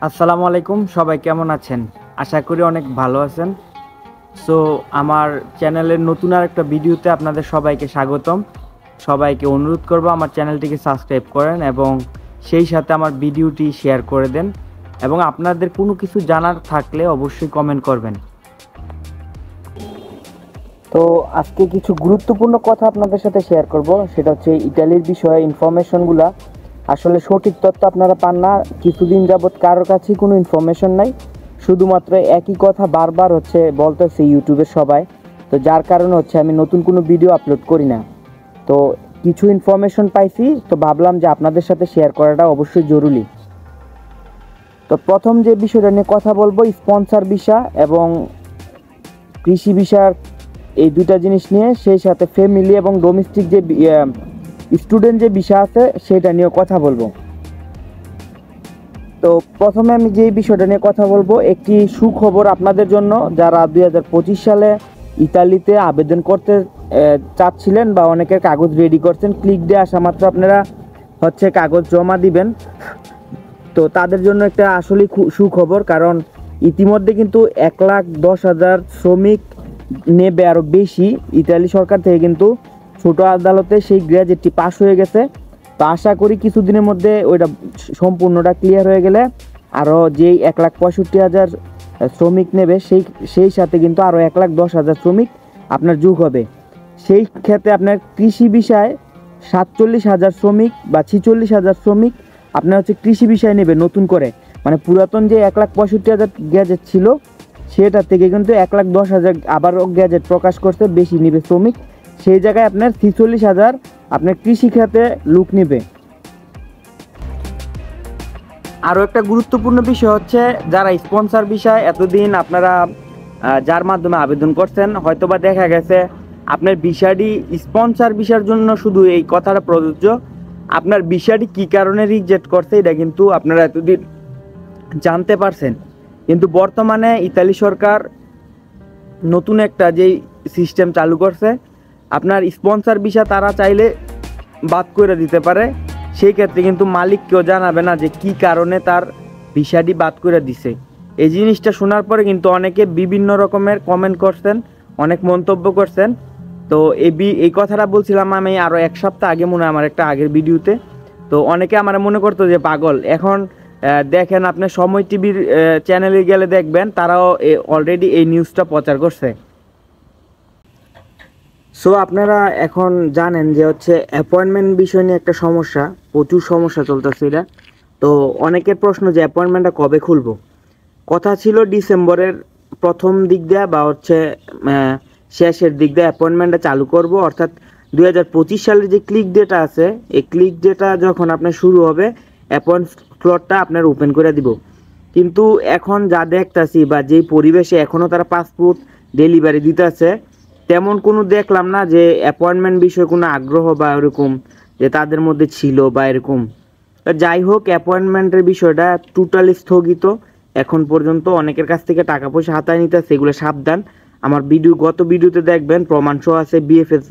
আসসালামু আলাইকুম, সবাই কেমন আছেন? আশা করি অনেক ভালো আছেন। সো আমার চ্যানেলের নতুন আর একটা ভিডিওতে আপনাদের সবাইকে স্বাগতম। সবাইকে অনুরোধ করব আমার চ্যানেলটিকে সাবস্ক্রাইব করেন এবং সেই সাথে আমার ভিডিওটি শেয়ার করে দেন এবং আপনাদের কোনো কিছু জানার থাকলে অবশ্যই কমেন্ট করবেন। তো আজকে কিছু গুরুত্বপূর্ণ কথা আপনাদের সাথে শেয়ার করব, সেটা হচ্ছে ইতালির বিষয়ে ইনফরমেশনগুলো। আসলে সঠিক তথ্য আপনারা পান না, কিছুদিন যাবৎ কারোর কাছেই কোনো ইনফরমেশন নাই, শুধুমাত্র একই কথা বারবার বলতেছে ইউটিউবের সবাই। তো যার কারণে আমি নতুন কোনো ভিডিও আপলোড করি না। তো কিছু ইনফরমেশন পাইছি, তো ভাবলাম যে আপনাদের সাথে শেয়ার করাটা অবশ্যই জরুরি। তো প্রথম যে বিষয়টা নিয়ে কথা বলবো, স্পন্সর ভিসা এবং কৃষি ভিসার, এই দুটা জিনিস নিয়ে, সেই সাথে ফ্যামিলি এবং ডোমেস্টিক যে স্টুডেন্ট যে ভিসা আছে সেটা নিয়ে কথা বলবো। তো প্রথমে আমি যেই বিষয়টা নিয়ে কথা বলবো, একটি সুখবর আপনাদের জন্য যারা 2025 সালে ইতালিতে আবেদন করতে চাচ্ছিলেন বা অনেকের কাগজ রেডি করছেন। ক্লিক দিয়ে আসা মাত্র আপনারা কাগজ জমা দিবেন। তো তাদের জন্য একটা আসলেই সুখবর, কারণ ইতিমধ্যে কিন্তু 1,10,000 শ্রমিক নেবে, আরও বেশি। ইতালি সরকার থেকে কিন্তু ছোট আদালতে সেই গ্র্যাজুয়েটটি পাস হয়ে গেছে। তো আশা করি কিছুদিনের মধ্যে ওইটা সম্পূর্ণটা ক্লিয়ার হয়ে গেলে আরও যেই 1,65,000 শ্রমিক নেবে, সেই সাথে কিন্তু আরও 1,10,000 শ্রমিক আপনার যোগ হবে। সেই ক্ষেত্রে আপনার কৃষি বিষয়ে 47,000 শ্রমিক বা 46,000 শ্রমিক আপনার কৃষি বিষয় নেবে নতুন করে, মানে পুরাতন যে 1,65,000 গ্যাজেট ছিল সেটা থেকে কিন্তু 1,10,000 আবারও গ্যাজেট প্রকাশ করতে বেশি নেবে শ্রমিক। সেই জায়গায় আপনার 46,000 আপনার কৃষি খাতে লোক নেবে। আরও একটা গুরুত্বপূর্ণ বিষয় হচ্ছে, যারা স্পন্সর বিষয় এতদিন আপনারা যার মাধ্যমে আবেদন করছেন, হয়তোবা দেখা গেছে আপনার বিষয়টি স্পন্সর বিষয়ের জন্য শুধু এই কথাটা প্রযোজ্য, আপনার বিষয়টি কী কারণে রিজেক্ট করছে এটা কিন্তু আপনারা এতদিন জানতে পারছেন। কিন্তু বর্তমানে ইতালি সরকার নতুন একটা যেই সিস্টেম চালু করছে, আপনার স্পন্সর ভিসা তারা চাইলে বাদ করে দিতে পারে। সেই ক্ষেত্রে কিন্তু মালিককেও জানাবে না যে কি কারণে তার ভিসাটি বাদ করে দিছে। এই জিনিসটা শোনার পরে কিন্তু অনেকে বিভিন্ন রকমের কমেন্ট করছেন, অনেক মন্তব্য করছেন। তো এই কথাটা বলছিলাম আমি আরও এক সপ্তাহ আগে, মনে হয় আমার একটা আগের ভিডিওতে। তো অনেকে আমার মনে করতো যে পাগল। এখন দেখেন আপনি সময় টিভির চ্যানেলে গেলে দেখবেন তারাও অলরেডি এই নিউজটা প্রচার করছে। সো আপনারা এখন জানেন যে অ্যাপয়েন্টমেন্ট বিষয় নিয়ে একটা সমস্যা, প্রচুর সমস্যা চলতেছে এটা। তো অনেকের প্রশ্ন যে অ্যাপয়েন্টমেন্টটা কবে খুলবো। কথা ছিল ডিসেম্বরের প্রথম দিক দিয়ে বা শেষের দিক দিয়ে অ্যাপয়েন্টমেন্টটা চালু করব, অর্থাৎ 2025 সালের যে ক্লিক ডেটা আছে, এই ক্লিক ডেটা যখন আপনার শুরু হবে অ্যাপয়েন্ট স্লটটা আপনার ওপেন করে দিব। কিন্তু এখন যা দেখতেছি বা যেই পরিবেশে এখনও তারা পাসপোর্ট ডেলিভারি দিতেছে, তেমন কোনো দেখলাম না যে অ্যাপয়েন্টমেন্ট বিষয়ে কোনো আগ্রহ বা এরকম যে তাদের মধ্যে ছিল বা এরকম। যাই হোক, অ্যাপয়েন্টমেন্টের বিষয়টা টোটালি স্থগিত এখন পর্যন্ত। অনেকের কাছ থেকে টাকা পয়সা হাতায় নিতে, সেগুলো সাবধান। আমার গত ভিডিওতে দেখবেন প্রমাণ সহ আছে, বিএফএস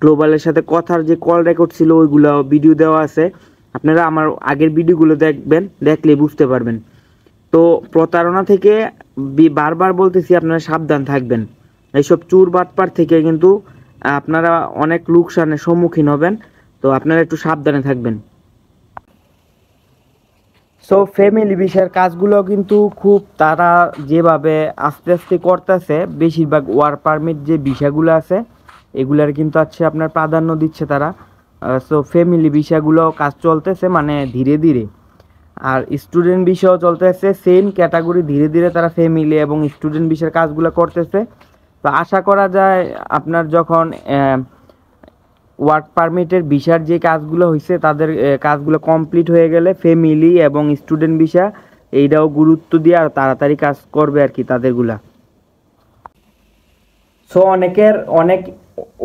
গ্লোবালের সাথে কথার যে কল রেকর্ড ছিল ওইগুলো ভিডিও দেওয়া আছে। আপনারা আমার আগের ভিডিওগুলো দেখবেন, দেখলে বুঝতে পারবেন। তো প্রতারণা থেকে বারবার বলতেছি আপনারা সাবধান থাকবেন। এইসব চুর বাটপার থেকে কিন্তু আপনারা অনেক লোকসানের সম্মুখীন হবেন। তো আপনারা একটু সাবধানে থাকবেন। সো ফ্যামিলি ভিসার কাজগুলো কিন্তু খুব তারা যেভাবে আস্তে আস্তে করতেছে, বেশিরভাগ ওয়ার্ক পারমিট যে ভিসাগুলো আছে এগুলার কিন্তু আপনার প্রাধান্য দিচ্ছে তারা। সো ফ্যামিলি ভিসাগুলো কাজ চলতেছে মানে ধীরে ধীরে, আর স্টুডেন্ট ভিসাও চলতেছে সেম ক্যাটাগরি। ধীরে ধীরে তারা ফ্যামিলি এবং স্টুডেন্ট ভিসার কাজগুলো করতেছে। তো আশা করা যায় আপনার যখন ওয়ার্ক পারমিটের ভিসার যে কাজগুলো হয়েছে তাদের কাজগুলো কমপ্লিট হয়ে গেলে ফ্যামিলি এবং স্টুডেন্ট ভিসা এইটাও গুরুত্ব দিয়ে আর তাড়াতাড়ি কাজ করবে আর কি তাদেরগুলা। সো অনেকের অনেক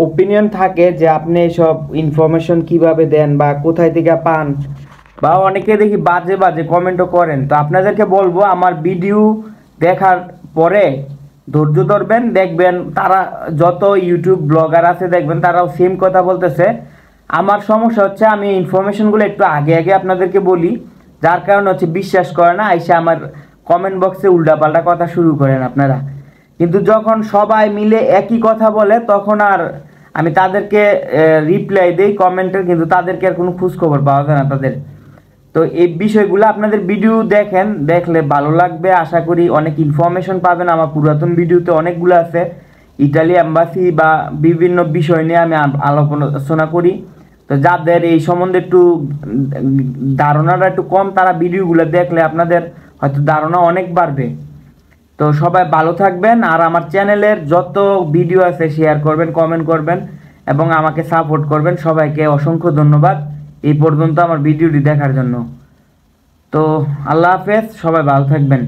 ওপিনিয়ন থাকে যে আপনি এসব ইনফরমেশন কিভাবে দেন বা কোথায় থেকে পান, বা অনেকে দেখি বাজে বাজে কমেন্টও করেন। তো আপনাদেরকে বলবো, আমার ভিডিও দেখার পরে ধৈর্য ধরবেন, দেখবেন তারা যত ইউটিউব ব্লগার আছে দেখবেন তারাও সেম কথা বলতেছে। আমার সমস্যা হচ্ছে আমি ইনফরমেশনগুলো একটু আগে আগে আপনাদেরকে বলি, যার কারণে হচ্ছে বিশ্বাস করে না, এসে আমার কমেন্ট বক্সে উল্টাপাল্টা কথা শুরু করেন আপনারা। কিন্তু যখন সবাই মিলে একই কথা বলে তখন আর আমি তাদেরকে রিপ্লাই দেই কমেন্টের, কিন্তু তাদেরকে আর কোনো খোঁজ খবর পাওয়া যায় না তাদের। তো এই বিষয়গুলো আপনাদের ভিডিও দেখেন, দেখলে ভালো লাগবে, আশা করি অনেক ইনফরমেশন পাবেন। আমার পুরাতন ভিডিওতে অনেকগুলো আছে, ইটালি এম্বাসি বা বিভিন্ন বিষয় নিয়ে আমি আলোচনা করি। তো যাদের এই সম্বন্ধে একটু ধারণাটা একটু কম, তারা ভিডিওগুলো দেখলে আপনাদের হয়তো ধারণা অনেক বাড়বে। তো সবাই ভালো থাকবেন, আর আমার চ্যানেলের যত ভিডিও আছে শেয়ার করবেন, কমেন্ট করবেন এবং আমাকে সাপোর্ট করবেন। সবাইকে অসংখ্য ধন্যবাদ এই পর্যন্ত আমার ভিডিওটি দেখার জন্য। তো আল্লাহ হাফেজ, সবাই ভালো থাকবেন।